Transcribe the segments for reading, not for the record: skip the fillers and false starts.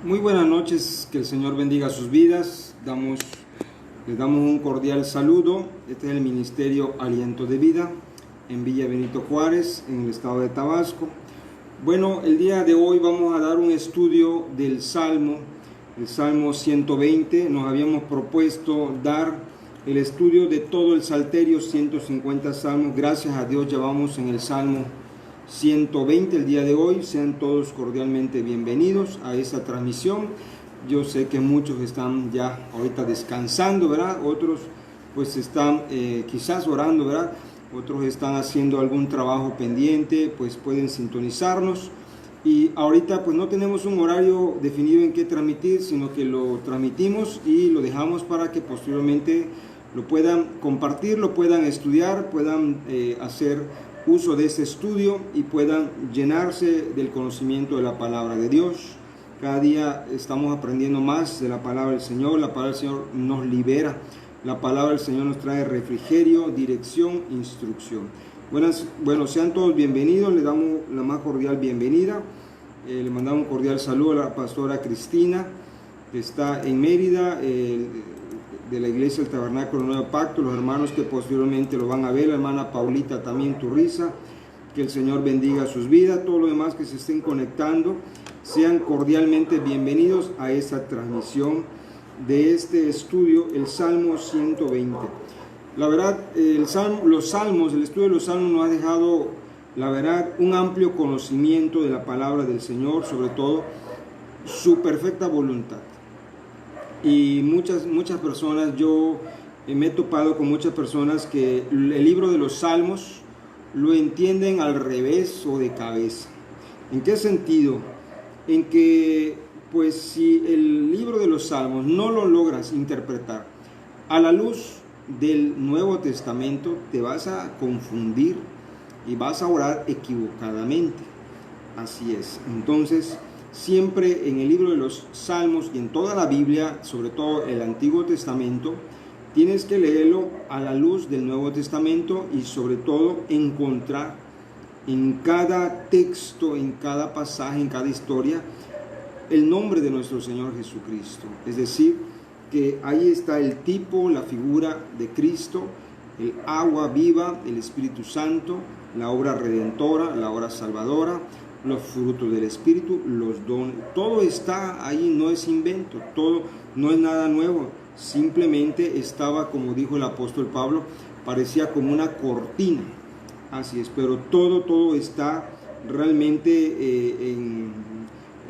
Muy buenas noches, que el Señor bendiga sus vidas. Les damos un cordial saludo. Este es el Ministerio Aliento de Vida en Villa Benito Juárez, en el estado de Tabasco. Bueno, el día de hoy vamos a dar un estudio del Salmo, el Salmo 120. Nos habíamos propuesto dar el estudio de todo el Salterio, 150 salmos. Gracias a Dios ya vamos en el Salmo 120 el día de hoy. Sean todos cordialmente bienvenidos a esta transmisión. Yo sé que muchos están ya ahorita descansando, ¿verdad? Otros pues están quizás orando, ¿verdad? Otros están haciendo algún trabajo pendiente, pues pueden sintonizarnos. Y ahorita pues no tenemos un horario definido en qué transmitir, sino que lo transmitimos y lo dejamos para que posteriormente lo puedan compartir, lo puedan estudiar, puedan hacer uso de este estudio y puedan llenarse del conocimiento de la palabra de Dios. Cada día estamos aprendiendo más de la palabra del Señor. La palabra del Señor nos libera. La palabra del Señor nos trae refrigerio, dirección, instrucción. Bueno, sean todos bienvenidos. Le damos la más cordial bienvenida. Le mandamos un cordial saludo a la pastora Cristina, que está en Mérida, de la iglesia del Tabernáculo del Nuevo Pacto, los hermanos que posteriormente lo van a ver, la hermana Paulita también Turriza. Que el Señor bendiga sus vidas. Todos los demás que se estén conectando, sean cordialmente bienvenidos a esta transmisión de este estudio, el Salmo 120. La verdad, el estudio de los salmos nos ha dejado, la verdad, un amplio conocimiento de la palabra del Señor, sobre todo su perfecta voluntad. Y muchas personas, yo me he topado con muchas personas que el libro de los salmos lo entienden al revés o de cabeza. ¿En qué sentido? En que, pues, si el libro de los salmos no lo logras interpretar a la luz del Nuevo Testamento, te vas a confundir y vas a orar equivocadamente. Así es. Entonces, siempre en el libro de los salmos y en toda la Biblia, sobre todo el Antiguo Testamento, tienes que leerlo a la luz del Nuevo Testamento y sobre todo encontrar en cada texto, en cada pasaje, en cada historia, el nombre de nuestro Señor Jesucristo. Es decir, que ahí está el tipo, la figura de Cristo, el agua viva, el Espíritu Santo, la obra redentora, la obra salvadora, los frutos del Espíritu, los dones. Todo está ahí, no es invento, todo no es nada nuevo. Simplemente estaba, como dijo el apóstol Pablo, parecía como una cortina. Así es, pero todo está realmente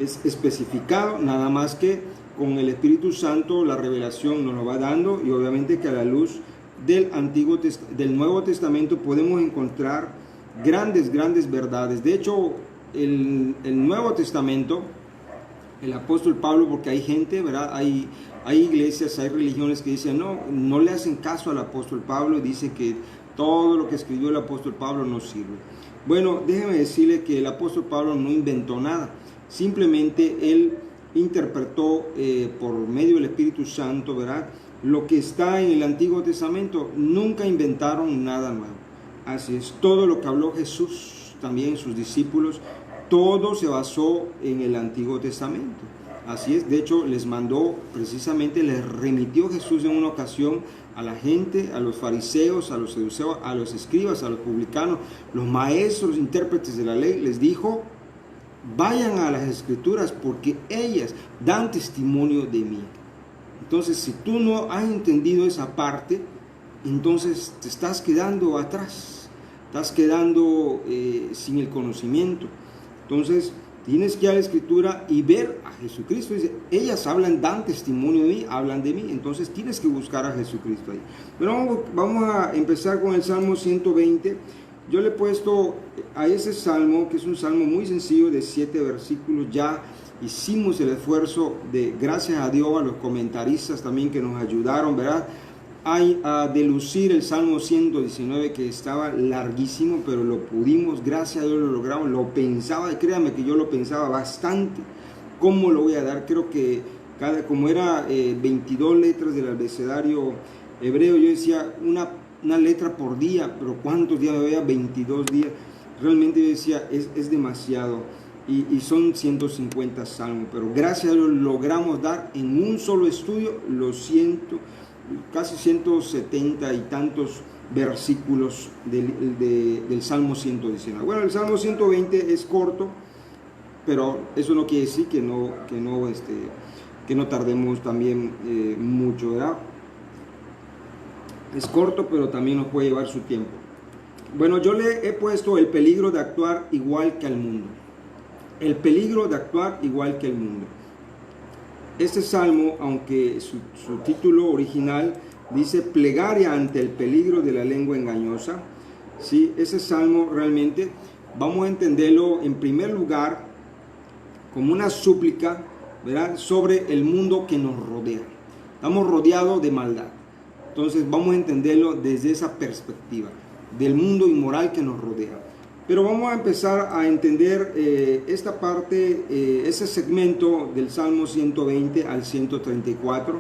es especificado, nada más que con el Espíritu Santo la revelación nos lo va dando, y obviamente que a la luz del Nuevo Testamento podemos encontrar grandes verdades. De hecho, el Nuevo Testamento, el apóstol Pablo, porque hay gente, ¿verdad? Hay iglesias, hay religiones que dicen, no le hacen caso al apóstol Pablo, y dice que todo lo que escribió el apóstol Pablo no sirve. Bueno, déjeme decirle que el apóstol Pablo no inventó nada, simplemente él interpretó por medio del Espíritu Santo, ¿verdad?, lo que está en el Antiguo Testamento. Nunca inventaron nada nuevo. Así es, todo lo que habló Jesús, también sus discípulos, todo se basó en el Antiguo Testamento. Así es, de hecho les remitió Jesús en una ocasión a la gente, a los fariseos, a los saduceos, a los escribas, a los publicanos, los maestros, intérpretes de la ley. Les dijo: vayan a las escrituras porque ellas dan testimonio de mí. Entonces, si tú no has entendido esa parte, entonces te estás quedando atrás, estás quedando sin el conocimiento. Entonces tienes que ir a la escritura y ver a Jesucristo. Dice, ellas dan testimonio de mí, hablan de mí. Entonces tienes que buscar a Jesucristo ahí. Pero vamos a empezar con el Salmo 120. Yo le he puesto a ese salmo, que es un salmo muy sencillo de 7 versículos. Ya hicimos el esfuerzo de, gracias a Dios, a los comentaristas también que nos ayudaron, ¿verdad?, a delucir el Salmo 119, que estaba larguísimo, pero lo pudimos, gracias a Dios lo logramos. Lo pensaba, y créanme que yo lo pensaba bastante, ¿cómo lo voy a dar? Creo que como era 22 letras del abecedario hebreo, yo decía una letra por día, pero ¿cuántos días me veía? 22 días. Realmente yo decía, es demasiado. y son 150 salmos, pero gracias a Dios logramos dar en un solo estudio casi 170 y tantos versículos del Salmo 119. Bueno, el Salmo 120 es corto, pero eso no quiere decir que no tardemos también mucho, ¿verdad? Es corto, pero también nos puede llevar su tiempo. Bueno, yo le he puesto el peligro de actuar igual que al mundo. El peligro de actuar igual que el mundo. Este salmo, aunque su título original dice plegaria ante el peligro de la lengua engañosa, ¿sí? Ese salmo realmente vamos a entenderlo en primer lugar como una súplica, ¿verdad?, sobre el mundo que nos rodea. Estamos rodeados de maldad. Entonces vamos a entenderlo desde esa perspectiva, del mundo inmoral que nos rodea. Pero vamos a empezar a entender esta parte, ese segmento del Salmo 120 al 134,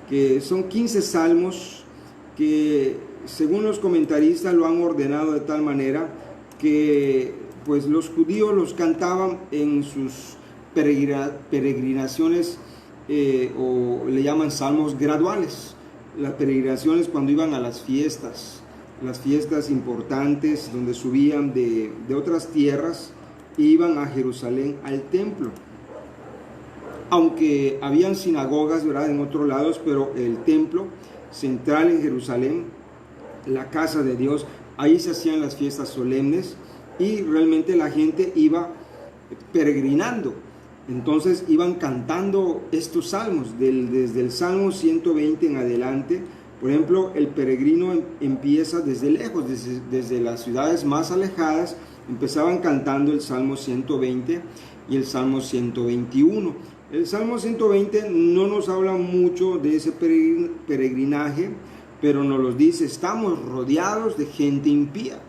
que son 15 salmos que según los comentaristas lo han ordenado de tal manera que pues los judíos los cantaban en sus peregrinaciones, o le llaman salmos graduales. Las peregrinaciones cuando iban a las fiestas importantes, donde subían de otras tierras, iban a Jerusalén al templo. Aunque habían sinagogas, ¿verdad?, en otros lados, pero el templo central en Jerusalén, la casa de Dios, ahí se hacían las fiestas solemnes y realmente la gente iba peregrinando. Entonces iban cantando estos salmos, desde el Salmo 120 en adelante. Por ejemplo, el peregrino empieza desde lejos, desde las ciudades más alejadas, empezaban cantando el Salmo 120 y el Salmo 121. El Salmo 120 no nos habla mucho de ese peregrinaje, pero nos lo dice, estamos rodeados de gente impía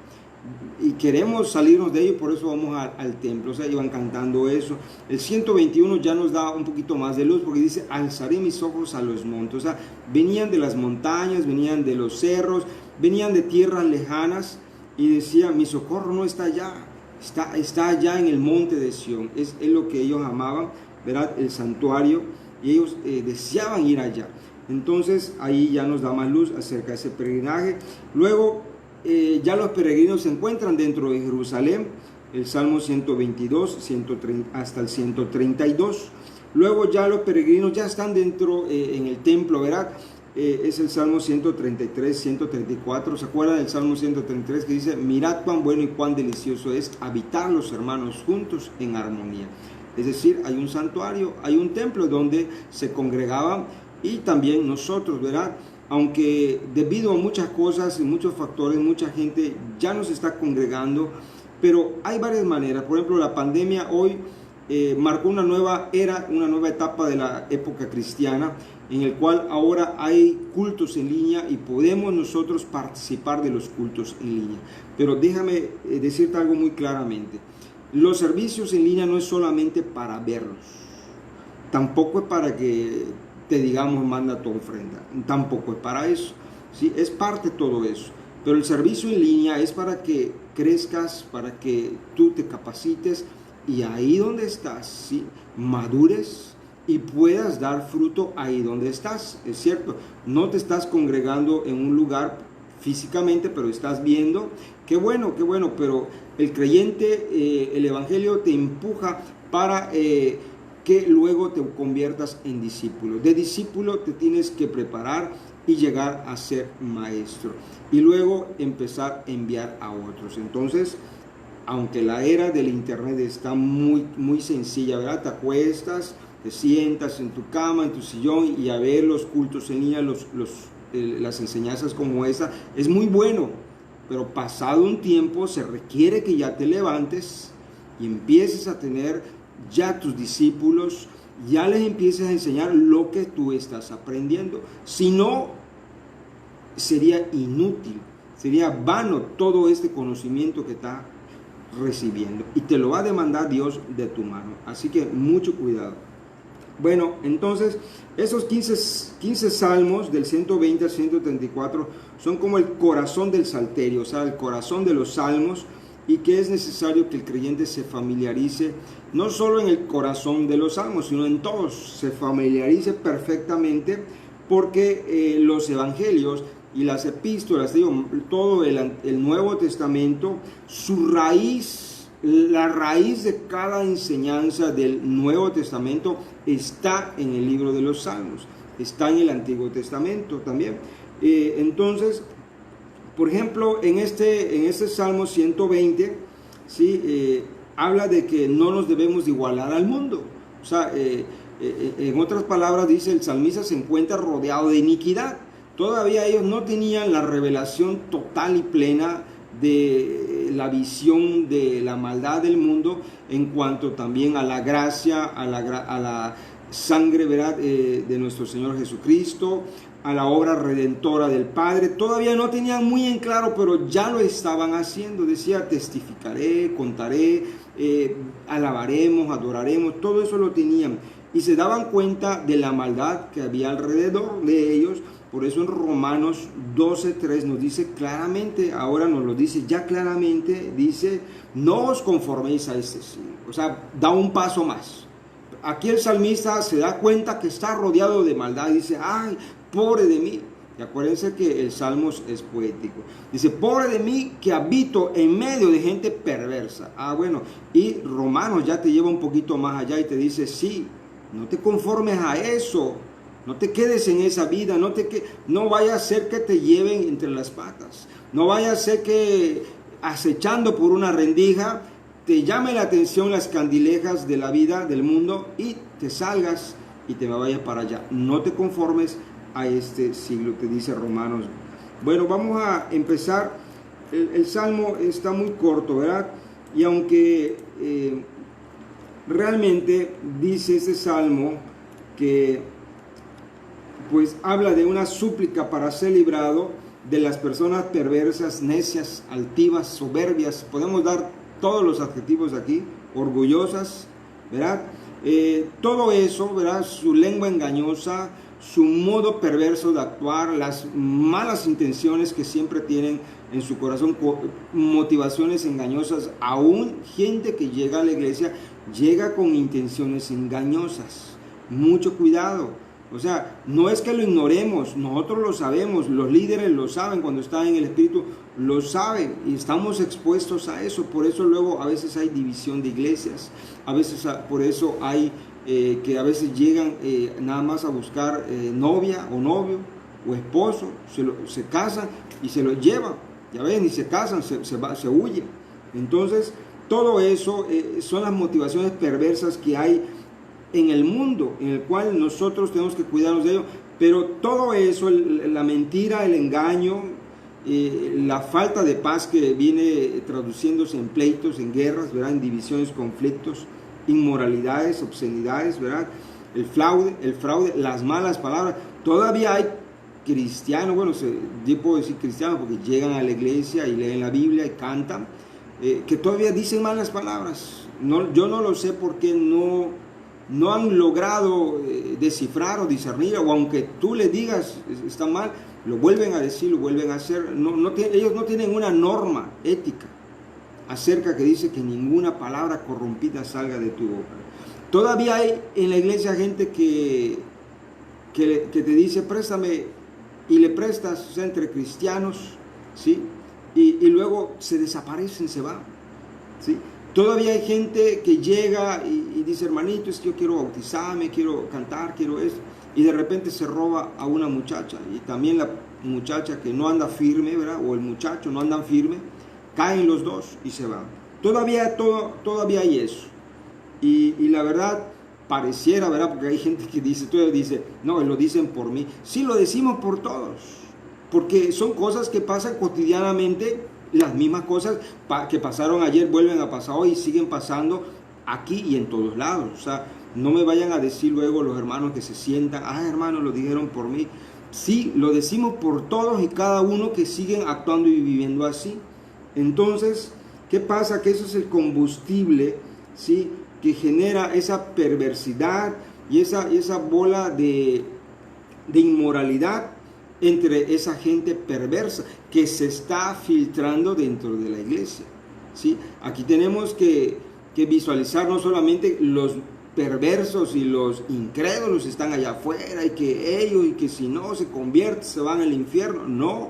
y queremos salirnos de ello, por eso vamos al templo. O sea, iban cantando eso. El 121 ya nos da un poquito más de luz, porque dice, alzaré mis ojos a los montes. O sea, venían de las montañas, venían de los cerros, venían de tierras lejanas, y decía, mi socorro no está allá, está allá en el monte de Sión. Es lo que ellos amaban, ¿verdad?, el santuario, y ellos deseaban ir allá. Entonces ahí ya nos da más luz acerca de ese peregrinaje. Luego ya los peregrinos se encuentran dentro de Jerusalén, el Salmo 122 hasta el 132. Luego ya los peregrinos ya están dentro en el templo, ¿verdad? Es el Salmo 133, 134. ¿Se acuerdan del Salmo 133 que dice, mirad cuán bueno y cuán delicioso es habitar los hermanos juntos en armonía? Es decir, hay un santuario, hay un templo donde se congregaban, y también nosotros, ¿verdad? Aunque debido a muchas cosas y muchos factores, mucha gente ya no se está congregando, pero hay varias maneras. Por ejemplo, la pandemia hoy marcó una nueva era, una nueva etapa de la época cristiana, en el cual ahora hay cultos en línea y podemos nosotros participar de los cultos en línea. Pero déjame decirte algo muy claramente. Los servicios en línea no es solamente para verlos, tampoco es para que te digamos manda tu ofrenda, tampoco es para eso, ¿sí? Es parte de todo eso, pero el servicio en línea es para que crezcas, para que tú te capacites y ahí donde estás, ¿sí?, madures y puedas dar fruto ahí donde estás. Es cierto, no te estás congregando en un lugar físicamente, pero estás viendo, qué bueno, pero el creyente, el evangelio te empuja para que luego te conviertas en discípulo. De discípulo te tienes que preparar y llegar a ser maestro, y luego empezar a enviar a otros. Entonces, aunque la era del internet está muy sencilla, ¿verdad? Te acuestas, te sientas en tu cama, en tu sillón, y a ver los cultos en línea, las enseñanzas como esa, es muy bueno, pero pasado un tiempo se requiere que ya te levantes y empieces a tener ya tus discípulos, ya les empieces a enseñar lo que tú estás aprendiendo. Si no, sería inútil, sería vano todo este conocimiento que está recibiendo, y te lo va a demandar Dios de tu mano. Así que mucho cuidado. Bueno, entonces esos 15 salmos del 120 al 134 son como el corazón del salterio, o sea, el corazón de los salmos, y que es necesario que el creyente se familiarice, no solo en el corazón de los salmos, sino en todos, se familiarice perfectamente, porque los evangelios y las epístolas, digo, todo el Nuevo Testamento, su raíz, la raíz de cada enseñanza del Nuevo Testamento está en el libro de los Salmos, está en el Antiguo Testamento también. Entonces, por ejemplo, en este Salmo 120, ¿sí? Habla de que no nos debemos de igualar al mundo. O sea, en otras palabras dice, el salmista se encuentra rodeado de iniquidad. Todavía ellos no tenían la revelación total y plena de la visión de la maldad del mundo en cuanto también a la gracia, a la sangre, ¿verdad? De nuestro Señor Jesucristo, a la obra redentora del Padre. Todavía no tenían muy en claro, pero ya lo estaban haciendo. Decía, testificaré, contaré, alabaremos, adoraremos, todo eso lo tenían. Y se daban cuenta de la maldad que había alrededor de ellos. Por eso en Romanos 12:3 nos dice claramente, ahora nos lo dice ya claramente, dice, no os conforméis a este siglo. O sea, da un paso más. Aquí el salmista se da cuenta que está rodeado de maldad y dice, ay, pobre de mí. Y acuérdense que el Salmos es poético. Dice, pobre de mí que habito en medio de gente perversa. Ah, bueno, y Romanos ya te lleva un poquito más allá y te dice, sí, no te conformes a eso. No te quedes en esa vida, no vaya a ser que te lleven entre las patas. No vaya a ser que acechando por una rendija te llame la atención las candilejas de la vida, del mundo, y te salgas y te vayas para allá. No te conformes a este siglo, te dice Romanos. Bueno, vamos a empezar. El Salmo está muy corto, ¿verdad? Y aunque realmente dice este Salmo que pues habla de una súplica para ser librado de las personas perversas, necias, altivas, soberbias, podemos dar todos los adjetivos aquí, orgullosas, ¿verdad? Todo eso, ¿verdad? Su lengua engañosa, su modo perverso de actuar, las malas intenciones que siempre tienen en su corazón, motivaciones engañosas. Aún gente que llega a la iglesia llega con intenciones engañosas. Mucho cuidado. O sea, no es que lo ignoremos, nosotros lo sabemos, los líderes lo saben, cuando están en el Espíritu lo saben y estamos expuestos a eso. Por eso luego a veces hay división de iglesias, a veces por eso hay que a veces llegan nada más a buscar novia o novio o esposo, se casan y se lo llevan, ya ven, y se casan, se huyen. Entonces, todo eso son las motivaciones perversas que hay en el mundo, en el cual nosotros tenemos que cuidarnos de ello, pero todo eso, la mentira, el engaño, la falta de paz que viene traduciéndose en pleitos, en guerras, ¿verdad? En divisiones, conflictos, inmoralidades, obscenidades, ¿verdad? El fraude, las malas palabras. Todavía hay cristianos, bueno, yo puedo decir cristianos porque llegan a la iglesia y leen la Biblia y cantan, que todavía dicen malas palabras. Yo no lo sé por qué no han logrado descifrar o discernir, o aunque tú le digas está mal, lo vuelven a decir, lo vuelven a hacer. Ellos no tienen una norma ética acerca que dice que ninguna palabra corrompida salga de tu boca. Todavía hay en la iglesia gente que te dice préstame y le prestas, o sea, entre cristianos, ¿sí? Y luego se desaparecen, se van, ¿sí? Todavía hay gente que llega y dice, hermanito, es que yo quiero bautizarme, quiero cantar, quiero esto, y de repente se roba a una muchacha, y también la muchacha que no anda firme, ¿verdad? O el muchacho no andan firme, caen los dos y se van. Todavía hay eso. Y la verdad, pareciera, ¿verdad? Porque hay gente que todavía dice, no, lo dicen por mí. Sí, lo decimos por todos, porque son cosas que pasan cotidianamente. Las mismas cosas que pasaron ayer vuelven a pasar hoy y siguen pasando aquí y en todos lados. O sea, no me vayan a decir luego los hermanos que se sientan, hermanos, lo dijeron por mí. Sí, lo decimos por todos y cada uno que siguen actuando y viviendo así. Entonces, ¿qué pasa? Que eso es el combustible, ¿sí? Que genera esa perversidad y esa bola de inmoralidad entre esa gente perversa que se está filtrando dentro de la iglesia. ¿sí? Aquí tenemos que visualizar no solamente los perversos y los incrédulos están allá afuera y que ellos y que si no se convierten se van al infierno. No,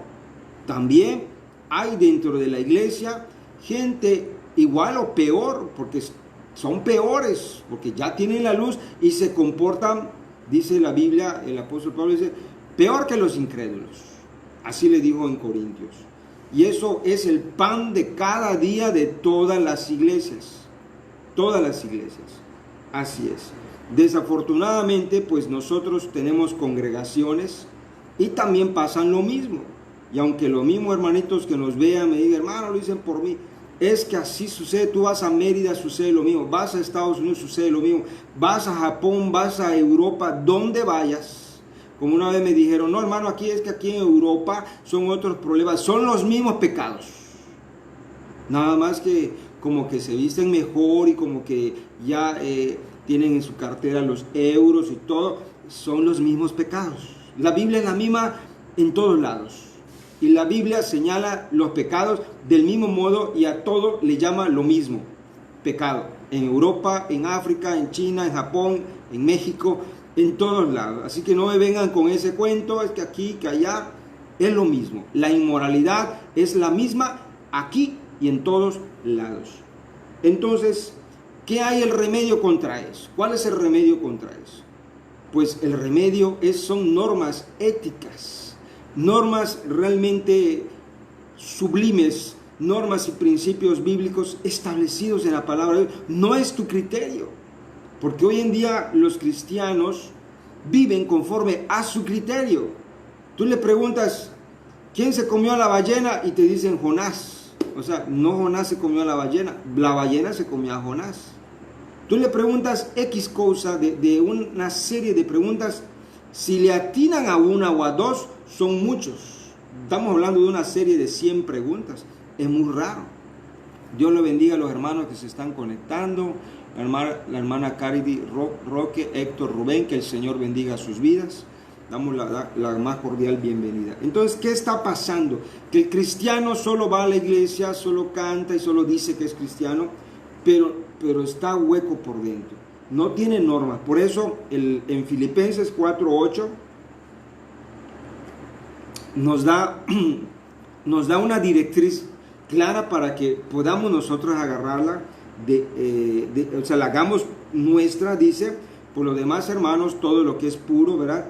también hay dentro de la iglesia gente igual o peor, porque son peores, porque ya tienen la luz y se comportan, dice la Biblia, el apóstol Pablo dice, peor que los incrédulos. Así le dijo en Corintios. Y eso es el pan de cada día de todas las iglesias. Todas las iglesias. Así es. Desafortunadamente, pues nosotros tenemos congregaciones y también pasan lo mismo. Y aunque lo mismo, hermanitos, que nos vean, me digan, hermano, lo dicen por mí. Es que así sucede. Tú vas a Mérida, sucede lo mismo. Vas a Estados Unidos, sucede lo mismo. Vas a Japón, vas a Europa, donde vayas. Como una vez me dijeron, no, hermano, aquí es que aquí en Europa son otros problemas. Son los mismos pecados. Nada más que como que se visten mejor y como que ya tienen en su cartera los euros y todo. Son los mismos pecados. La Biblia es la misma en todos lados. Y la Biblia señala los pecados del mismo modo y a todo le llama lo mismo, pecado. En Europa, en África, en China, en Japón, en México, en todos lados. Así que no me vengan con ese cuento, es que aquí, que allá, es lo mismo. La inmoralidad es la misma aquí y en todos lados. Entonces, ¿qué hay el remedio contra eso? ¿Cuál es el remedio contra eso? Pues el remedio son normas éticas. Normas realmente sublimes, normas y principios bíblicos establecidos en la palabra de Dios. No es tu criterio, porque hoy en día los cristianos viven conforme a su criterio. Tú le preguntas, ¿quién se comió a la ballena? Y te dicen Jonás. O sea, no Jonás se comió a la ballena se comió a Jonás. Tú le preguntas X cosa de una serie de preguntas, si le atinan a una o a dos, son muchos. Estamos hablando de una serie de 100 preguntas. Es muy raro. Dios le bendiga a los hermanos que se están conectando. La hermana Caridy Roque, Héctor Rubén, que el Señor bendiga sus vidas. Damos la más cordial bienvenida. Entonces, ¿qué está pasando? Que el cristiano solo va a la iglesia, solo canta y solo dice que es cristiano, pero está hueco por dentro. No tiene normas. Por eso en Filipenses 4:8 nos da una directriz clara para que podamos nosotros agarrarla, o sea, la hagamos nuestra. Dice, por lo demás, hermanos, todo lo que es puro, ¿verdad?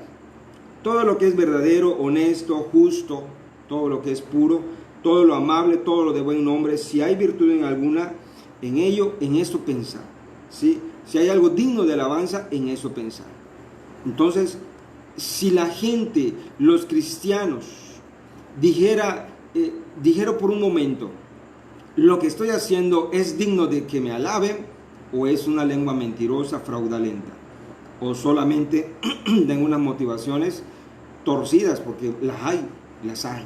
Todo lo que es verdadero, honesto, justo, todo lo que es puro, todo lo amable, todo lo de buen nombre, si hay virtud en alguna, en ello, en esto pensar, ¿sí? Si hay algo digno de alabanza, en eso pensar. Entonces, si la gente, los cristianos, dijera por un momento, lo que estoy haciendo es digno de que me alaben, o es una lengua mentirosa, fraudulenta, o solamente de unas motivaciones torcidas, porque las hay. Las hay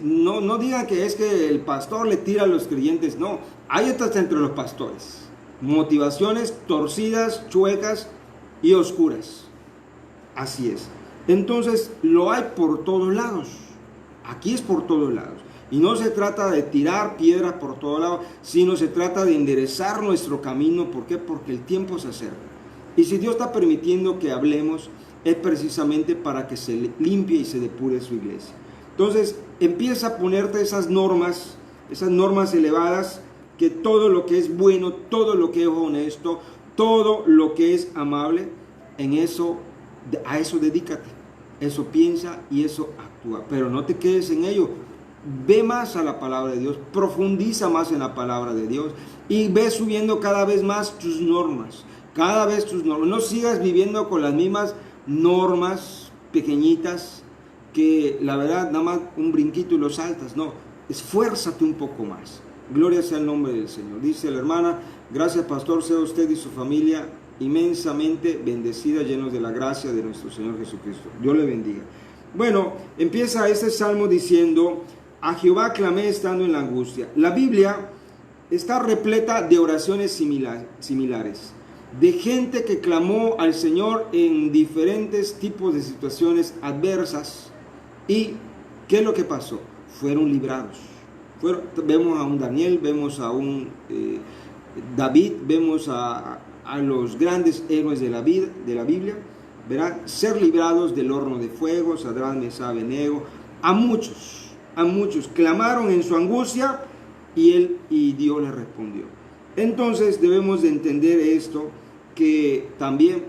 no digan que es que el pastor le tira a los creyentes, no, hay estas entre los pastores. Motivaciones torcidas, chuecas y oscuras. Así es. Entonces lo hay por todos lados. Aquí es por todos lados. Y no se trata de tirar piedras por todos lados, sino se trata de enderezar nuestro camino. ¿Por qué? Porque el tiempo se acerca. Y si Dios está permitiendo que hablemos, es precisamente para que se limpie y se depure su iglesia. Entonces empieza a ponerte esas normas elevadas, que todo lo que es bueno, todo lo que es honesto, todo lo que es amable, a eso dedícate, eso piensa y eso actúa. Pero no te quedes en ello. Ve más a la palabra de Dios, profundiza más en la palabra de Dios y ve subiendo cada vez más tus normas. Cada vez tus normas. No sigas viviendo con las mismas normas pequeñitas que la verdad nada más un brinquito y lo saltas. No, esfuérzate un poco más. Gloria sea el nombre del Señor. Dice la hermana, gracias pastor, sea usted y su familia inmensamente bendecida, llenos de la gracia de nuestro Señor Jesucristo. Dios le bendiga. Bueno, empieza este salmo diciendo, a Jehová clamé estando en la angustia. La Biblia está repleta de oraciones similares, de gente que clamó al Señor en diferentes tipos de situaciones adversas. ¿Y qué es lo que pasó? Fueron librados. Vemos a un Daniel, vemos a un David, vemos a los grandes héroes de la Biblia, ¿verdad? Ser librados del horno de fuego, Sadrach, Mesach, Abednego. A muchos clamaron en su angustia y Dios les respondió. Entonces debemos de entender esto, que también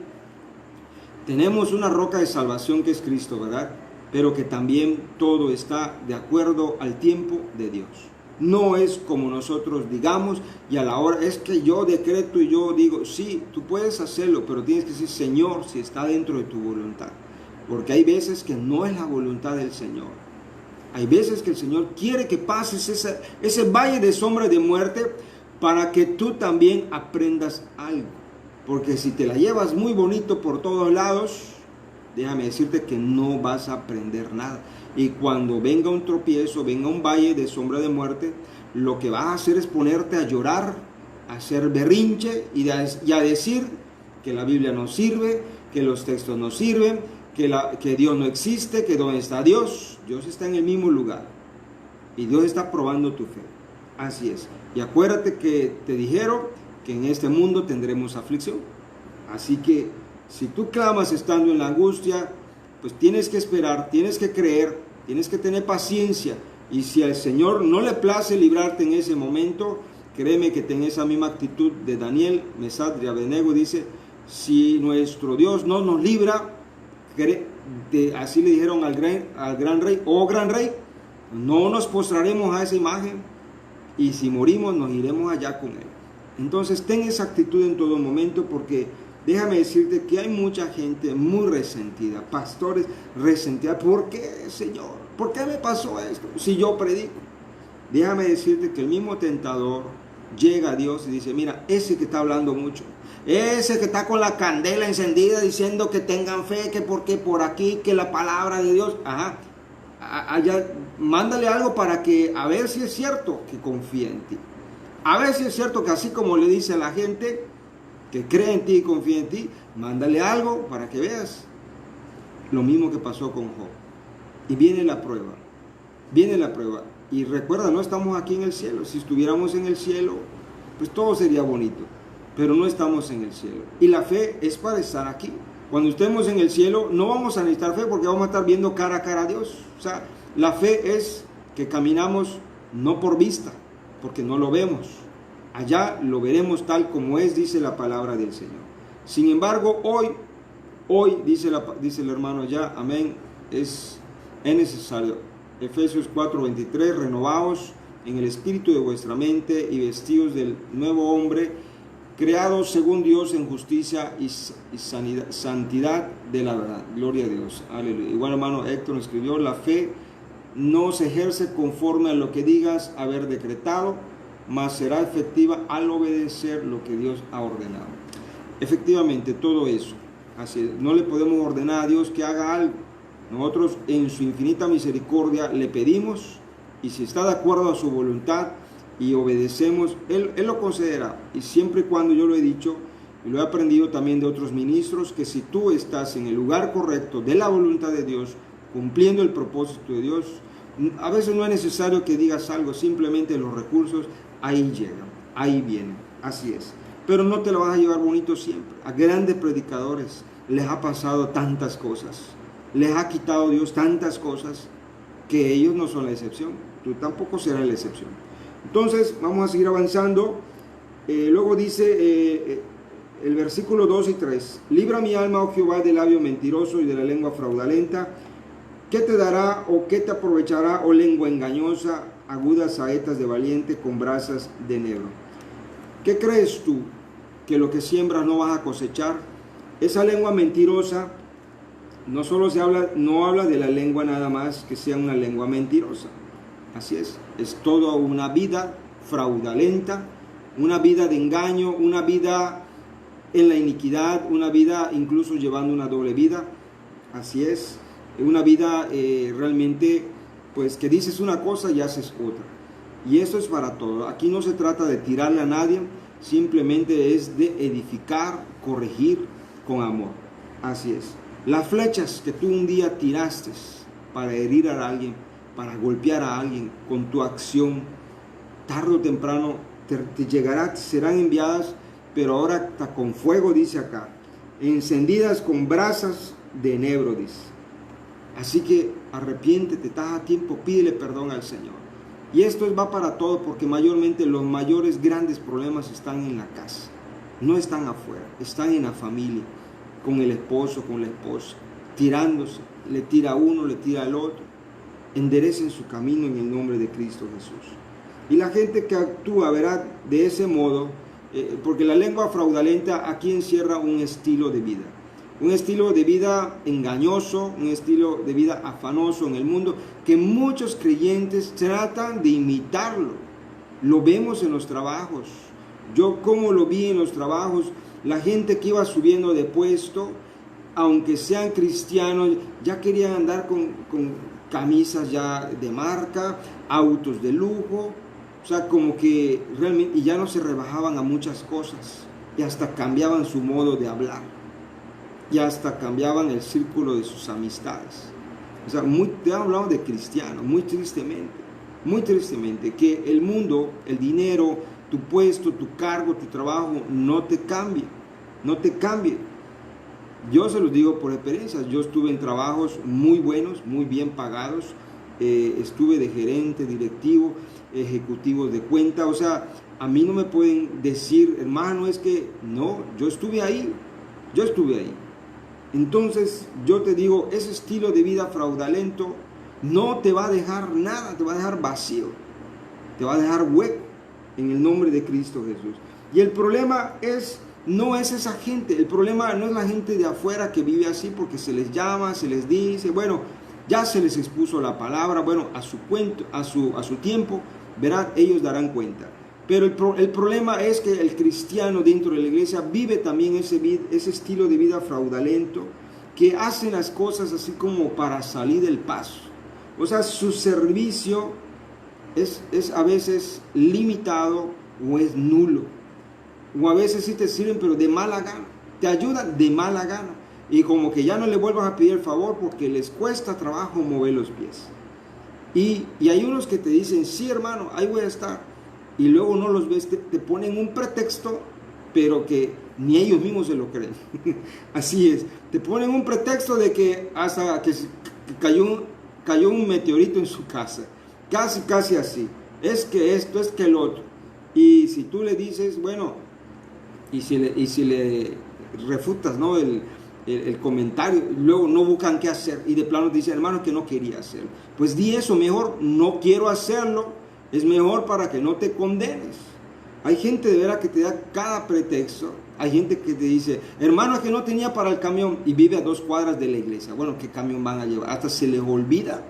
tenemos una roca de salvación que es Cristo, ¿verdad? Pero que también todo está de acuerdo al tiempo de Dios. No es como nosotros digamos y a la hora, es que yo decreto y yo digo, sí, tú puedes hacerlo, pero tienes que decir, Señor, si está dentro de tu voluntad. Porque hay veces que no es la voluntad del Señor. Hay veces que el Señor quiere que pases ese valle de sombra de muerte para que tú también aprendas algo. Porque si te la llevas muy bonito por todos lados, déjame decirte que no vas a aprender nada. Y cuando venga un tropiezo, venga un valle de sombra de muerte, lo que vas a hacer es ponerte a llorar, a hacer berrinche y a decir que la Biblia no sirve, que los textos no sirven, que Dios no existe, que ¿dónde está Dios? Dios está en el mismo lugar y Dios está probando tu fe. Así es. Y acuérdate que te dijeron que en este mundo tendremos aflicción. Así que si tú clamas estando en la angustia, pues tienes que esperar, tienes que creer, tienes que tener paciencia. Y si al Señor no le place librarte en ese momento, créeme que ten esa misma actitud de Daniel, Mesach y Abednego. Dice, si nuestro Dios no nos libra, así le dijeron al gran rey, oh gran rey, no nos postraremos a esa imagen, y si morimos nos iremos allá con él. Entonces ten esa actitud en todo momento, porque déjame decirte que hay mucha gente muy resentida, pastores resentidos. ¿Por qué, Señor? ¿Por qué me pasó esto? Si yo predico. Déjame decirte que el mismo tentador llega a Dios y dice, mira, ese que está hablando mucho, ese que está con la candela encendida diciendo que tengan fe, que porque por aquí, que la palabra de Dios, allá, mándale algo para que a ver si es cierto que confía en ti. A ver si es cierto que así como le dice a la gente que cree en ti y confía en ti, mándale algo para que veas. Lo mismo que pasó con Job. Y viene la prueba. Viene la prueba. Y recuerda, no estamos aquí en el cielo. Si estuviéramos en el cielo, pues todo sería bonito. Pero no estamos en el cielo. Y la fe es para estar aquí. Cuando estemos en el cielo, no vamos a necesitar fe porque vamos a estar viendo cara a cara a Dios. O sea, la fe es que caminamos no por vista, porque no lo vemos. Allá lo veremos tal como es, dice la palabra del Señor. Sin embargo, hoy dice el hermano allá, amén, es necesario. Efesios 4:23, renovaos en el espíritu de vuestra mente y vestidos del nuevo hombre, creados según Dios en justicia y santidad de la verdad. Gloria a Dios. Aleluya. Igual hermano Héctor nos escribió, la fe no se ejerce conforme a lo que digas haber decretado, mas será efectiva al obedecer lo que Dios ha ordenado. Efectivamente, todo eso. Así es. No le podemos ordenar a Dios que haga algo. Nosotros en su infinita misericordia le pedimos, y si está de acuerdo a su voluntad y obedecemos, Él lo concederá. Y siempre y cuando, yo lo he dicho y lo he aprendido también de otros ministros, que si tú estás en el lugar correcto de la voluntad de Dios, cumpliendo el propósito de Dios, a veces no es necesario que digas algo, simplemente los recursos ahí llegan, ahí vienen, así es. Pero no te lo vas a llevar bonito siempre. A grandes predicadores les ha pasado tantas cosas, les ha quitado Dios tantas cosas, que ellos no son la excepción. Tú tampoco serás la excepción. Entonces vamos a seguir avanzando. Luego dice el versículo 2 y 3, libra mi alma, oh Jehová, del labio mentiroso y de la lengua fraudulenta. ¿Qué te dará o qué te aprovechará, oh lengua engañosa, agudas saetas de valiente con brasas de enebro? ¿Qué crees tú? ¿Que lo que siembras no vas a cosechar? Esa lengua mentirosa no solo no habla de la lengua nada más que sea una lengua mentirosa. Así es toda una vida fraudulenta, una vida de engaño, una vida en la iniquidad, una vida incluso llevando una doble vida. Así es, una vida realmente, pues que dices una cosa y haces otra. Y eso es para todo. Aquí no se trata de tirarle a nadie, simplemente es de edificar, corregir con amor. Así es. Las flechas que tú un día tiraste para herir a alguien, para golpear a alguien con tu acción, tarde o temprano te llegará, serán enviadas, pero ahora está con fuego, dice acá, encendidas con brasas de enebro, dice. Así que arrepiéntete, estás a tiempo, pídele perdón al Señor. Y esto va para todo, porque mayormente los mayores grandes problemas están en la casa, no están afuera, están en la familia, con el esposo, con la esposa, tirándose, le tira a uno, le tira al otro. Enderecen su camino en el nombre de Cristo Jesús. Y la gente que actúa, ¿verdad?, de ese modo, porque la lengua fraudulenta aquí encierra un estilo de vida. Un estilo de vida engañoso, un estilo de vida afanoso en el mundo, que muchos creyentes tratan de imitarlo. Lo vemos en los trabajos. Yo como lo vi en los trabajos, la gente que iba subiendo de puesto, aunque sean cristianos, ya querían andar con camisas ya de marca, autos de lujo, o sea, como que realmente, y ya no se rebajaban a muchas cosas, y hasta cambiaban su modo de hablar, y hasta cambiaban el círculo de sus amistades. O sea, te hablamos de cristianos, muy tristemente, que el mundo, el dinero, tu puesto, tu cargo, tu trabajo, no te cambie. Yo se los digo por experiencia. Yo estuve en trabajos muy buenos, muy bien pagados, estuve de gerente, directivo, ejecutivo de cuenta. O sea, a mí no me pueden decir, hermano, es que no, yo estuve ahí. Entonces yo te digo, ese estilo de vida fraudulento no te va a dejar nada, te va a dejar vacío, te va a dejar hueco en el nombre de Cristo Jesús. Y el problema no es esa gente, el problema no es la gente de afuera que vive así, porque se les llama, se les dice, bueno, ya se les expuso la palabra, bueno, a su tiempo, verán, ellos darán cuenta. Pero el problema es que el cristiano dentro de la iglesia vive también ese estilo de vida fraudulento, que hacen las cosas así como para salir del paso. O sea, su servicio es a veces limitado o es nulo. O a veces sí te sirven, pero de mala gana. Te ayudan de mala gana. Y como que ya no le vuelvas a pedir el favor porque les cuesta trabajo mover los pies. Y hay unos que te dicen, sí, hermano, ahí voy a estar. Y luego no los ves, te ponen un pretexto, pero que ni ellos mismos se lo creen. Así es. Te ponen un pretexto de que hasta que cayó un meteorito en su casa. Casi así. Es que esto, es que el otro. Y si tú le dices, bueno, y si le refutas, ¿no?, el comentario, luego no buscan qué hacer y de plano te dicen, hermano, que no quería hacerlo. Pues di eso, mejor no quiero hacerlo, es mejor para que no te condenes. Hay gente de veras que te da cada pretexto. Hay gente que te dice, hermano, es que no tenía para el camión y vive a 2 cuadras de la iglesia. Bueno, ¿qué camión van a llevar? Hasta se les olvida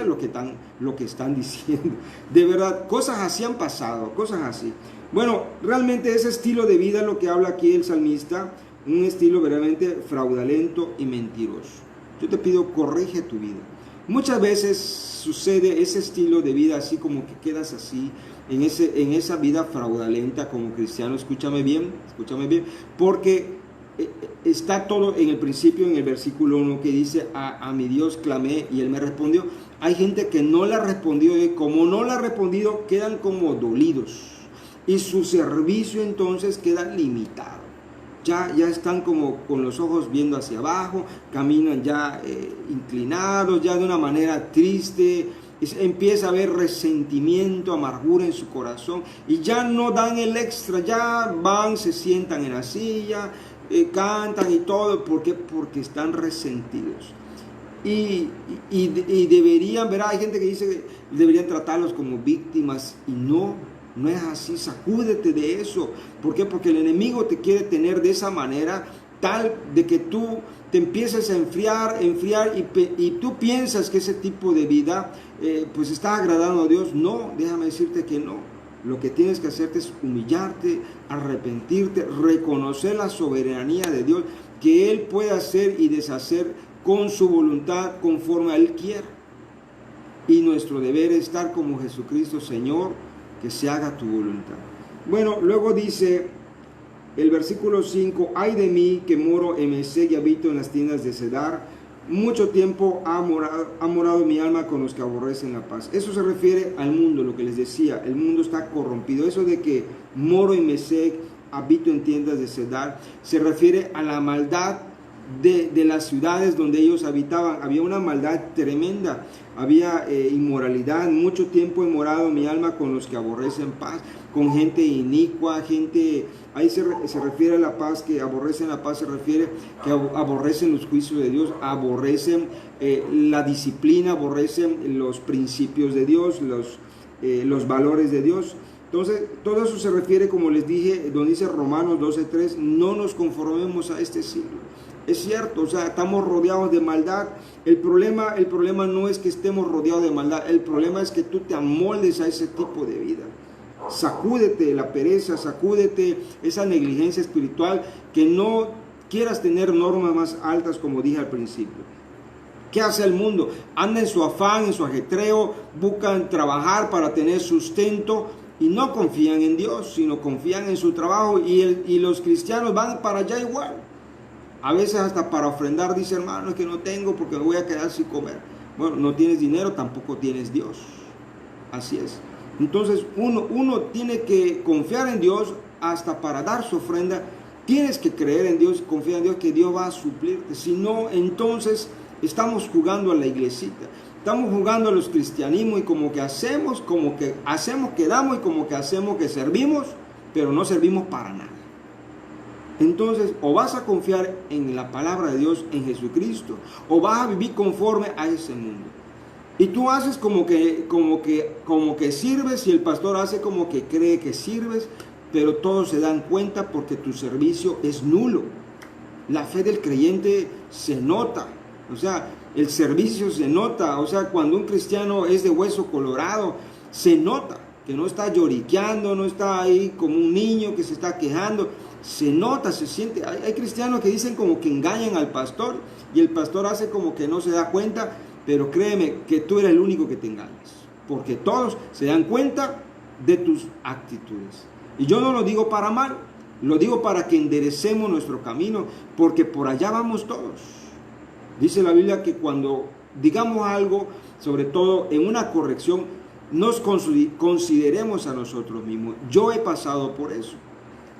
lo que están diciendo. De verdad, cosas así han pasado, cosas así. Bueno, realmente ese estilo de vida es lo que habla aquí el salmista, un estilo verdaderamente fraudulento y mentiroso. Yo te pido, corrige tu vida. Muchas veces sucede ese estilo de vida así, como que quedas así, en esa vida fraudulenta como cristiano. Escúchame bien, porque está todo en el principio, en el versículo 1, que dice, a mi Dios clamé y Él me respondió. Hay gente que no le ha respondido, y como no le ha respondido, quedan como dolidos. Y su servicio entonces queda limitado. Ya están como con los ojos viendo hacia abajo, caminan ya inclinados, ya de una manera triste. Empieza a haber resentimiento, amargura en su corazón, y ya no dan el extra, ya van, se sientan en la silla, cantan y todo. ¿Por qué? Porque están resentidos. Y deberían, ¿verdad? Hay gente que dice que deberían tratarlos como víctimas, y no es así. Sacúdete de eso. ¿Por qué? Porque el enemigo te quiere tener de esa manera, tal de que tú te empieces a enfriar y tú piensas que ese tipo de vida pues está agradando a Dios. No, déjame decirte que no. Lo que tienes que hacerte es humillarte, arrepentirte, reconocer la soberanía de Dios, que Él puede hacer y deshacer con su voluntad conforme a Él quiera. Y nuestro deber es estar como Jesucristo, Señor, que se haga tu voluntad. Bueno, luego dice el versículo 5, ay de mí que moro en Mesec y habito en las tiendas de Cedar, mucho tiempo ha morado mi alma con los que aborrecen la paz. Eso se refiere al mundo, lo que les decía, el mundo está corrompido. Eso de que moro y Mesec, habito en tiendas de cedar, se refiere a la maldad de las ciudades donde ellos habitaban. Había una maldad tremenda, había inmoralidad. Mucho tiempo he morado mi alma con los que aborrecen paz, con gente inicua, gente, ahí se refiere a la paz, que aborrecen la paz, se refiere que aborrecen los juicios de Dios, aborrecen la disciplina, aborrecen los principios de Dios, los valores de Dios. Entonces, todo eso se refiere, como les dije, donde dice Romanos 12:3, no nos conformemos a este siglo. Es cierto, o sea, estamos rodeados de maldad. El problema no es que estemos rodeados de maldad, el problema es que tú te amoldes a ese tipo de vida. Sacúdete la pereza, sacúdete esa negligencia espiritual, que no quieras tener normas más altas, como dije al principio. ¿Qué hace el mundo? Anda en su afán, en su ajetreo, buscan trabajar para tener sustento y no confían en Dios, sino confían en su trabajo, y los cristianos van para allá igual. A veces hasta para ofrendar, dice, hermano, es que no tengo porque me voy a quedar sin comer. Bueno, no tienes dinero, tampoco tienes Dios. Así es. Entonces uno tiene que confiar en Dios hasta para dar su ofrenda. Tienes que creer en Dios, confiar en Dios, que Dios va a suplirte. Si no, entonces estamos jugando a la iglesita. Estamos jugando a los cristianismos y como que hacemos que damos y como que hacemos que servimos, pero no servimos para nada. Entonces, o vas a confiar en la palabra de Dios, en Jesucristo, o vas a vivir conforme a ese mundo. Y tú haces como que sirves, y el pastor hace como que cree que sirves, pero todos se dan cuenta porque tu servicio es nulo. La fe del creyente se nota, o sea, el servicio se nota, o sea, cuando un cristiano es de hueso colorado, se nota que no está lloriqueando, no está ahí como un niño que se está quejando. Se nota, se siente. Hay cristianos que dicen como que engañan al pastor, y el pastor hace como que no se da cuenta, pero créeme que tú eres el único que te engañas, porque todos se dan cuenta de tus actitudes. Y yo no lo digo para mal, lo digo para que enderecemos nuestro camino, porque por allá vamos todos. Dice la Biblia que cuando digamos algo, sobre todo en una corrección, nos consideremos a nosotros mismos. Yo he pasado por eso.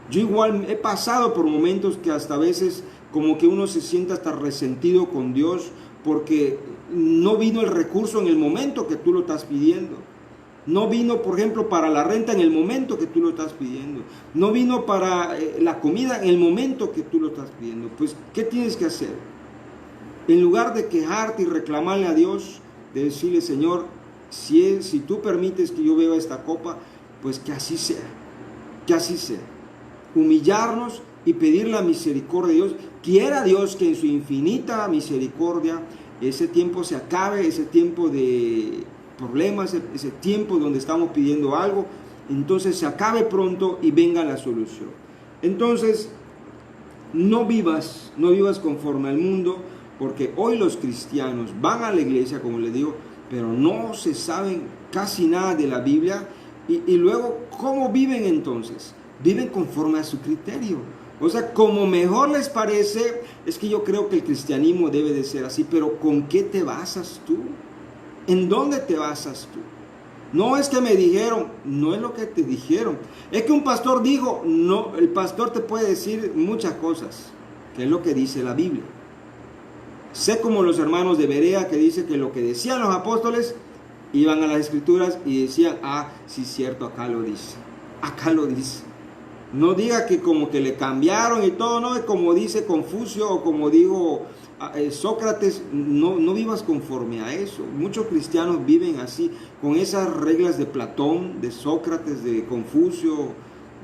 Yo igual he pasado por momentos que hasta a veces como que uno se siente hasta resentido con Dios, porque no vino el recurso en el momento que tú lo estás pidiendo. No vino, por ejemplo, para la renta en el momento que tú lo estás pidiendo. No vino para la comida en el momento que tú lo estás pidiendo. Pues, ¿qué tienes que hacer? En lugar de quejarte y reclamarle a Dios, de decirle, Señor, si tú permites que yo beba esta copa, pues que así sea. Que así sea. Humillarnos y pedir la misericordia de Dios. Quiera Dios que en su infinita misericordia ese tiempo se acabe, ese tiempo de problemas, ese tiempo donde estamos pidiendo algo, entonces se acabe pronto y venga la solución. Entonces, no vivas conforme al mundo, porque hoy los cristianos van a la iglesia, como les digo, pero no se saben casi nada de la Biblia, y luego, ¿cómo viven entonces? Viven conforme a su criterio. O sea, como mejor les parece. Es que yo creo que el cristianismo debe de ser así, pero ¿con qué te basas tú? ¿En dónde te basas tú? No es que me dijeron, no es lo que te dijeron. Es que un pastor dijo, no, el pastor te puede decir muchas cosas, que es lo que dice la Biblia. Sé como los hermanos de Berea, que dice que lo que decían los apóstoles, iban a las escrituras y decían, sí, cierto, acá lo dice. Acá lo dice. No diga que como que le cambiaron y todo, no, es como dice Confucio o como dijo Sócrates, no vivas conforme a eso. Muchos cristianos viven así, con esas reglas de Platón, de Sócrates, de Confucio,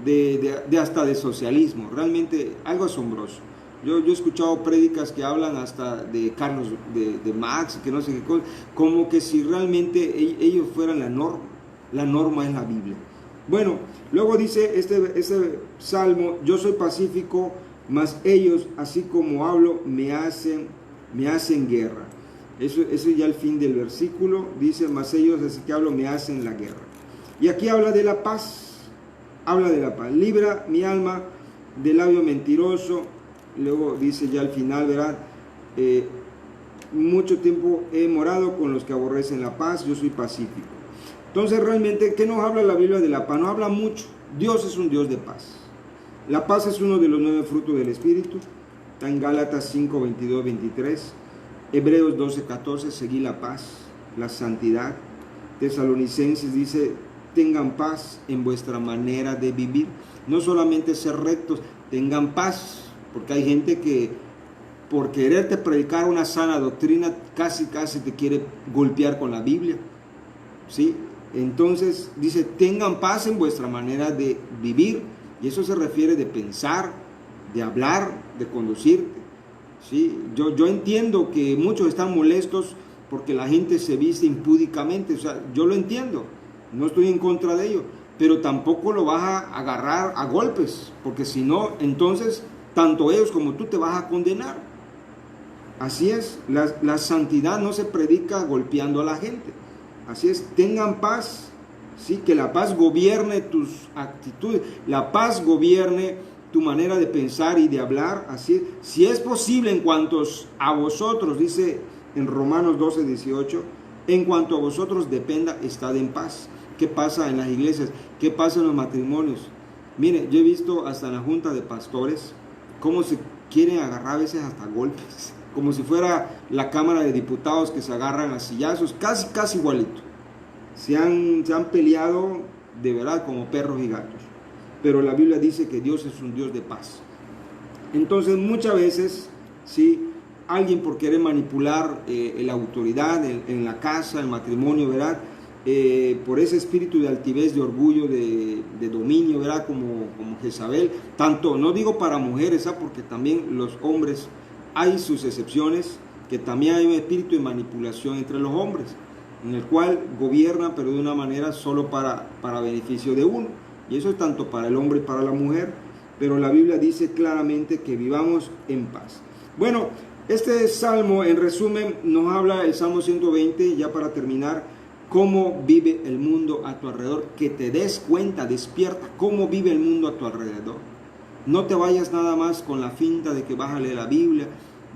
de hasta de socialismo. Realmente algo asombroso. Yo he escuchado prédicas que hablan hasta de Carlos, de Marx, que no sé qué cosa, como que si realmente ellos fueran la norma. La norma es la Biblia. Bueno, luego dice este salmo, yo soy pacífico, mas ellos, así como hablo, me hacen guerra. Eso ya el fin del versículo, dice, mas ellos, así que hablo, me hacen la guerra. Y aquí habla de la paz, libra mi alma del labio mentiroso. Luego dice ya al final, ¿verdad? mucho tiempo he morado con los que aborrecen la paz, yo soy pacífico. Entonces realmente, ¿qué nos habla la Biblia de la paz? Nos habla mucho. Dios es un Dios de paz. La paz es uno de los 9 frutos del Espíritu. Está en Gálatas 5, 22, 23. Hebreos 12, 14, seguí la paz, la santidad. Tesalonicenses dice, tengan paz en vuestra manera de vivir. No solamente ser rectos, tengan paz, porque hay gente que por quererte predicar una sana doctrina, casi te quiere golpear con la Biblia, ¿sí? Entonces dice, tengan paz en vuestra manera de vivir, y eso se refiere de pensar, de hablar, de conducirte, ¿sí? Yo entiendo que muchos están molestos porque la gente se viste impúdicamente, o sea, yo lo entiendo, no estoy en contra de ello, pero tampoco lo vas a agarrar a golpes, porque si no, entonces tanto ellos como tú te vas a condenar. Así es, la santidad no se predica golpeando a la gente. Así es, tengan paz, ¿sí? Que la paz gobierne tus actitudes, la paz gobierne tu manera de pensar y de hablar. Así es, si es posible en cuanto a vosotros, dice en Romanos 12, 18, en cuanto a vosotros dependa, estad en paz. ¿Qué pasa en las iglesias? ¿Qué pasa en los matrimonios? Mire, yo he visto hasta en la junta de pastores cómo se quieren agarrar a veces hasta golpes, como si fuera la Cámara de Diputados que se agarran a sillazos, casi igualito. Se han peleado de verdad como perros y gatos. Pero la Biblia dice que Dios es un Dios de paz. Entonces muchas veces, ¿sí? Alguien por querer manipular la autoridad en la casa, el matrimonio, ¿verdad? Por ese espíritu de altivez, de orgullo, de dominio, ¿verdad? Como Jezabel, tanto, no digo para mujeres, ¿sabes? Porque también los hombres, hay sus excepciones, que también hay un espíritu de manipulación entre los hombres, en el cual gobiernan, pero de una manera solo para beneficio de uno, y eso es tanto para el hombre y para la mujer, pero la Biblia dice claramente que vivamos en paz. Bueno, este salmo, en resumen, nos habla el Salmo 120, ya para terminar, cómo vive el mundo a tu alrededor, que te des cuenta, despierta, cómo vive el mundo a tu alrededor. No te vayas nada más con la finta de que vas a leer la Biblia.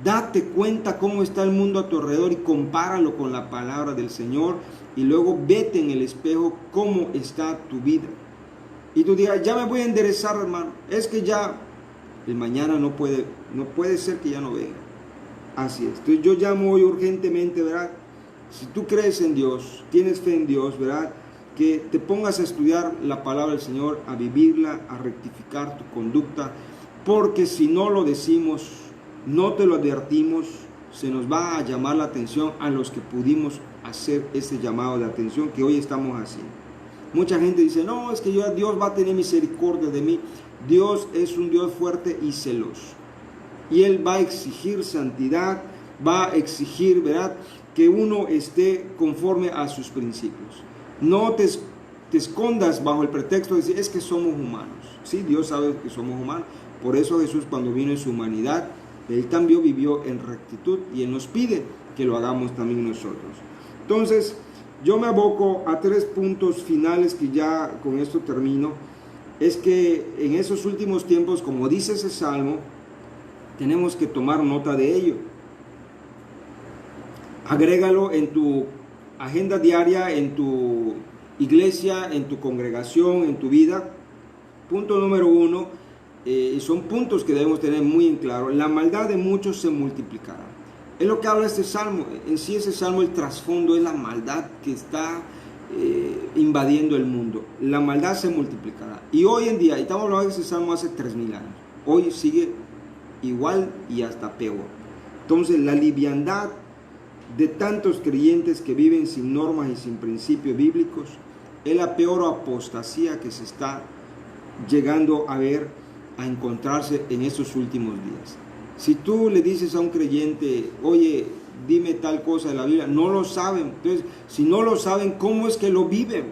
Date cuenta cómo está el mundo a tu alrededor y compáralo con la palabra del Señor, y luego vete en el espejo cómo está tu vida. Y tú digas, ya me voy a enderezar, hermano, es que ya el mañana no puede ser que ya no venga. Así es. Entonces yo llamo hoy urgentemente, ¿verdad? Si tú crees en Dios, tienes fe en Dios, ¿verdad? Que te pongas a estudiar la palabra del Señor, a vivirla, a rectificar tu conducta, porque si no lo decimos, no te lo advertimos, se nos va a llamar la atención a los que pudimos hacer ese llamado de atención que hoy estamos haciendo. Mucha gente dice, no, es que Dios va a tener misericordia de mí. Dios es un Dios fuerte y celoso. Y Él va a exigir santidad, va a exigir, ¿verdad?, que uno esté conforme a sus principios. No te escondas bajo el pretexto de decir, es que somos humanos. Sí, Dios sabe que somos humanos. Por eso Jesús, cuando vino en su humanidad, Él también vivió en rectitud, y Él nos pide que lo hagamos también nosotros. Entonces, yo me aboco a 3 puntos finales, que ya con esto termino. Es que en esos últimos tiempos, como dice ese salmo, tenemos que tomar nota de ello. Agrégalo en tu agenda diaria, en tu iglesia, en tu congregación, en tu vida. Punto número 1, son puntos que debemos tener muy en claro. La maldad de muchos se multiplicará. Es lo que habla este salmo. En sí, ese salmo, el trasfondo es la maldad que está invadiendo el mundo. La maldad se multiplicará. Y hoy en día, y estamos hablando de ese salmo hace 3000 años, hoy sigue igual y hasta peor. Entonces, la liviandad de tantos creyentes que viven sin normas y sin principios bíblicos es la peor apostasía que se está llegando a ver, a encontrarse en estos últimos días. Si tú le dices a un creyente, oye, dime tal cosa de la Biblia, no lo saben. Entonces, si no lo saben, ¿cómo es que lo viven?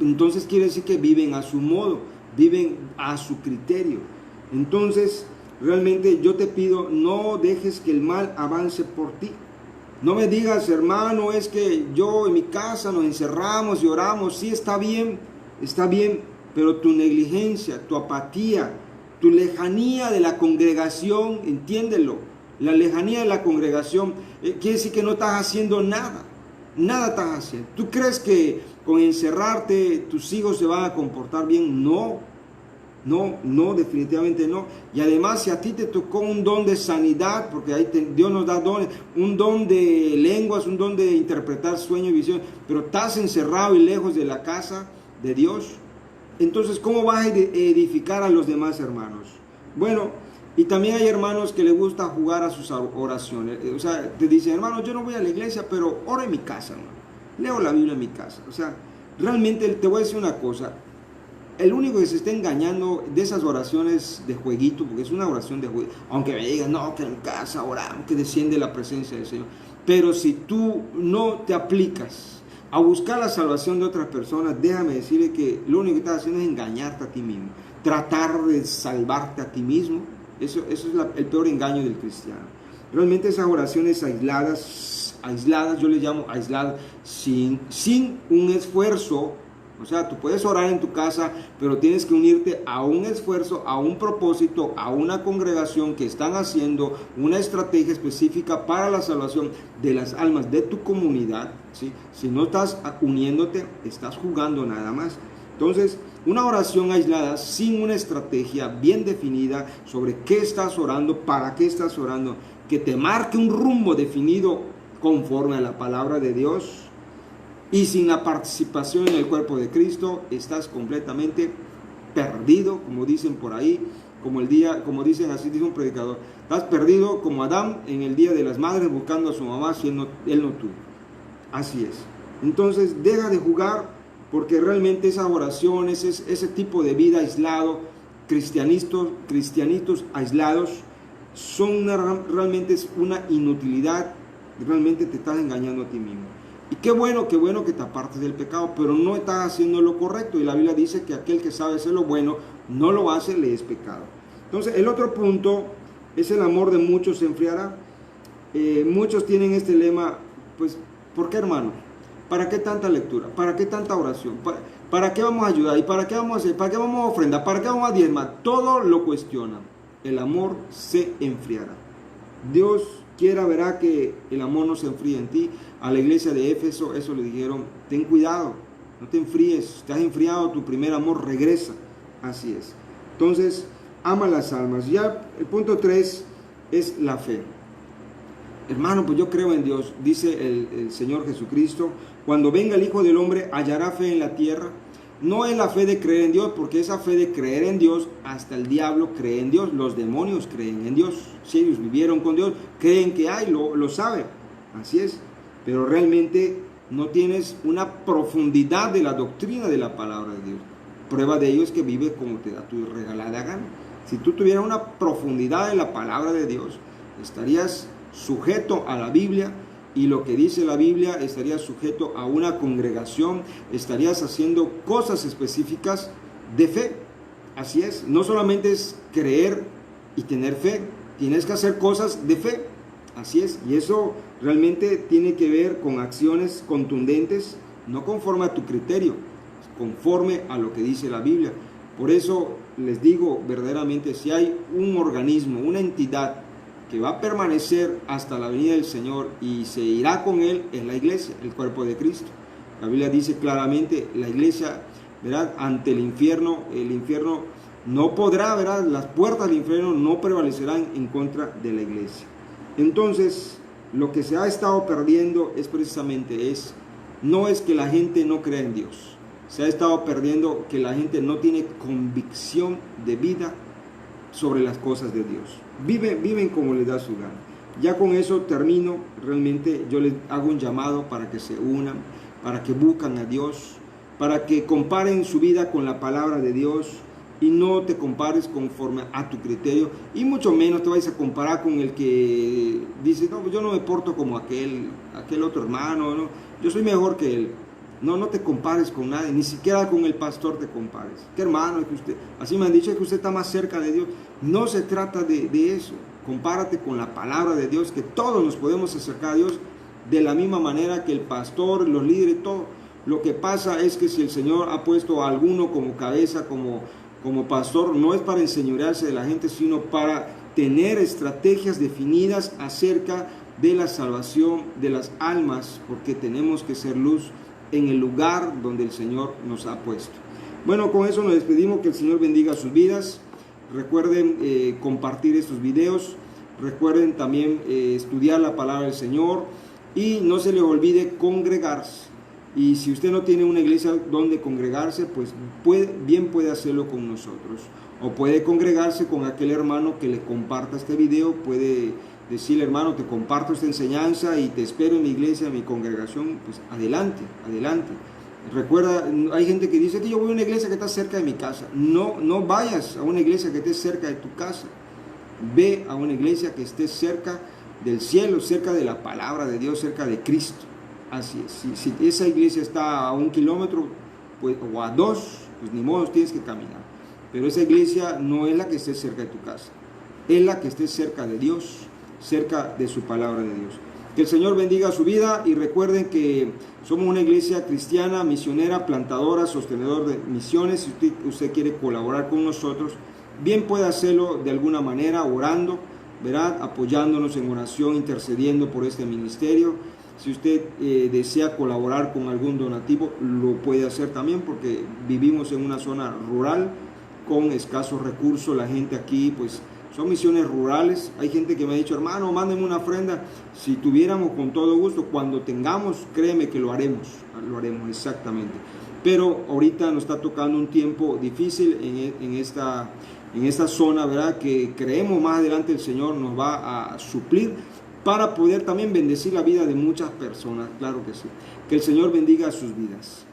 Entonces quiere decir que viven a su modo, viven a su criterio. Entonces, realmente yo te pido, no dejes que el mal avance por ti. No me digas, hermano, es que yo en mi casa nos encerramos y oramos. Sí, está bien, pero tu negligencia, tu apatía, tu lejanía de la congregación, entiéndelo, La lejanía de la congregación quiere decir que no estás haciendo nada. Nada estás haciendo. ¿Tú crees que con encerrarte tus hijos se van a comportar bien? No, definitivamente no. Y además, si a ti te tocó un don de sanidad, porque ahí Dios nos da dones, un don de lenguas, un don de interpretar sueños y visiones, pero estás encerrado y lejos de la casa de Dios, entonces ¿cómo vas a edificar a los demás hermanos? Bueno, y también hay hermanos que les gusta jugar a sus oraciones. O sea, te dicen, hermano, yo no voy a la iglesia, pero oro en mi casa, hermano. Leo la Biblia en mi casa. O sea, realmente te voy a decir una cosa. El único que se está engañando de esas oraciones de jueguito, porque es una oración de jueguito, aunque me digan, no, que en casa oramos, que desciende la presencia del Señor. Pero si tú no te aplicas a buscar la salvación de otras personas, déjame decirle que lo único que estás haciendo es engañarte a ti mismo. Tratar de salvarte a ti mismo. Eso es el peor engaño del cristiano. Realmente esas oraciones aisladas, yo les llamo aisladas, sin un esfuerzo. O sea, tú puedes orar en tu casa, pero tienes que unirte a un esfuerzo, a un propósito, a una congregación que están haciendo una estrategia específica para la salvación de las almas de tu comunidad, ¿sí? Si no estás uniéndote, estás jugando nada más. Entonces, una oración aislada sin una estrategia bien definida sobre qué estás orando, para qué estás orando, que te marque un rumbo definido conforme a la palabra de Dios, y sin la participación en el cuerpo de Cristo, estás completamente perdido, como dicen por ahí, como dicen así, dice un predicador, estás perdido como Adán en el día de las madres buscando a su mamá si él no tuvo. Así es. Entonces, deja de jugar, porque realmente esas oraciones, ese tipo de vida aislado, cristianitos aislados, realmente es una inutilidad. Realmente te estás engañando a ti mismo. Y qué bueno que te apartes del pecado, pero no estás haciendo lo correcto. Y la Biblia dice que aquel que sabe hacer lo bueno, no lo hace, le es pecado. Entonces, el otro punto es el amor de muchos se enfriará. Muchos tienen este lema, pues, ¿por qué, hermano? ¿Para qué tanta lectura? ¿Para qué tanta oración? ¿Para qué vamos a ayudar? ¿Y para qué vamos a hacer? ¿Para qué vamos a ofrendar? ¿Para qué vamos a diezmar? Todo lo cuestionan. El amor se enfriará. Dios quiera, verá que el amor no se enfríe en ti. A la iglesia de Éfeso eso le dijeron, ten cuidado, no te enfríes, te has enfriado, tu primer amor regresa. Así es. Entonces, ama las almas. Ya el punto 3 es la fe. Hermano, pues yo creo en Dios, dice el Señor Jesucristo, cuando venga el Hijo del Hombre, hallará fe en la tierra. No es la fe de creer en Dios, porque esa fe de creer en Dios, hasta el diablo cree en Dios, los demonios creen en Dios. Si ellos vivieron con Dios, creen que hay, lo saben. Así es. Pero realmente no tienes una profundidad de la doctrina de la palabra de Dios. Prueba de ello es que vive como te da tu regalada gana. Si tú tuvieras una profundidad de la palabra de Dios, estarías sujeto a la Biblia, y lo que dice la Biblia, estarías sujeto a una congregación, estarías haciendo cosas específicas de fe. Así es, no solamente es creer y tener fe, tienes que hacer cosas de fe. Así es, y eso realmente tiene que ver con acciones contundentes, no conforme a tu criterio, conforme a lo que dice la Biblia. Por eso les digo verdaderamente, si hay un organismo, una entidad que va a permanecer hasta la venida del Señor y se irá con Él, es la iglesia, el cuerpo de Cristo. La Biblia dice claramente, la iglesia, ¿verdad?, ante el infierno no podrá, ¿verdad?, las puertas del infierno no prevalecerán en contra de la iglesia. Entonces, lo que se ha estado perdiendo es precisamente no es que la gente no crea en Dios, se ha estado perdiendo que la gente no tiene convicción de vida sobre las cosas de Dios. Viven como les da su gana. Ya con eso termino. Realmente yo les hago un llamado para que se unan, para que busquen a Dios, para que comparen su vida con la palabra de Dios y no te compares conforme a tu criterio, y mucho menos te vayas a comparar con el que dice, no, yo no me porto como aquel otro hermano, ¿no? Yo soy mejor que él. No te compares con nadie, ni siquiera con el pastor te compares. ¿Qué hermano es que usted? Así me han dicho que usted está más cerca de Dios. No se trata de eso. Compárate con la palabra de Dios, que todos nos podemos acercar a Dios de la misma manera que el pastor, los líderes, todo. Lo que pasa es que si el Señor ha puesto a alguno como cabeza, como como pastor no es para enseñorearse de la gente, sino para tener estrategias definidas acerca de la salvación de las almas, porque tenemos que ser luz en el lugar donde el Señor nos ha puesto. Bueno, con eso nos despedimos, que el Señor bendiga sus vidas. Recuerden compartir estos videos, recuerden también estudiar la palabra del Señor y no se les olvide congregarse. Y si usted no tiene una iglesia donde congregarse, pues bien puede hacerlo con nosotros. O puede congregarse con aquel hermano que le comparta este video. Puede decirle: hermano, te comparto esta enseñanza y te espero en mi iglesia, en mi congregación. Pues adelante, adelante. Recuerda, hay gente que dice que yo voy a una iglesia que está cerca de mi casa. No vayas a una iglesia que esté cerca de tu casa. Ve a una iglesia que esté cerca del cielo, cerca de la palabra de Dios, cerca de Cristo. Así es. Si esa iglesia está a 1 kilómetro pues, o a 2, pues ni modo, tienes que caminar. Pero esa iglesia no es la que esté cerca de tu casa, es la que esté cerca de Dios, cerca de su palabra de Dios. Que el Señor bendiga su vida y recuerden que somos una iglesia cristiana, misionera, plantadora, sostenedor de misiones. Si usted quiere colaborar con nosotros, bien puede hacerlo de alguna manera, orando, ¿verdad? Apoyándonos en oración, intercediendo por este ministerio. Si usted desea colaborar con algún donativo, lo puede hacer también, porque vivimos en una zona rural con escasos recursos. La gente aquí pues son misiones rurales. Hay gente que me ha dicho: hermano, mándenme una ofrenda. Si tuviéramos, con todo gusto, cuando tengamos, créeme que lo haremos exactamente. Pero ahorita nos está tocando un tiempo difícil en esta zona, ¿verdad? Que creemos más adelante el Señor nos va a suplir para poder también bendecir la vida de muchas personas. Claro que sí. Que el Señor bendiga sus vidas.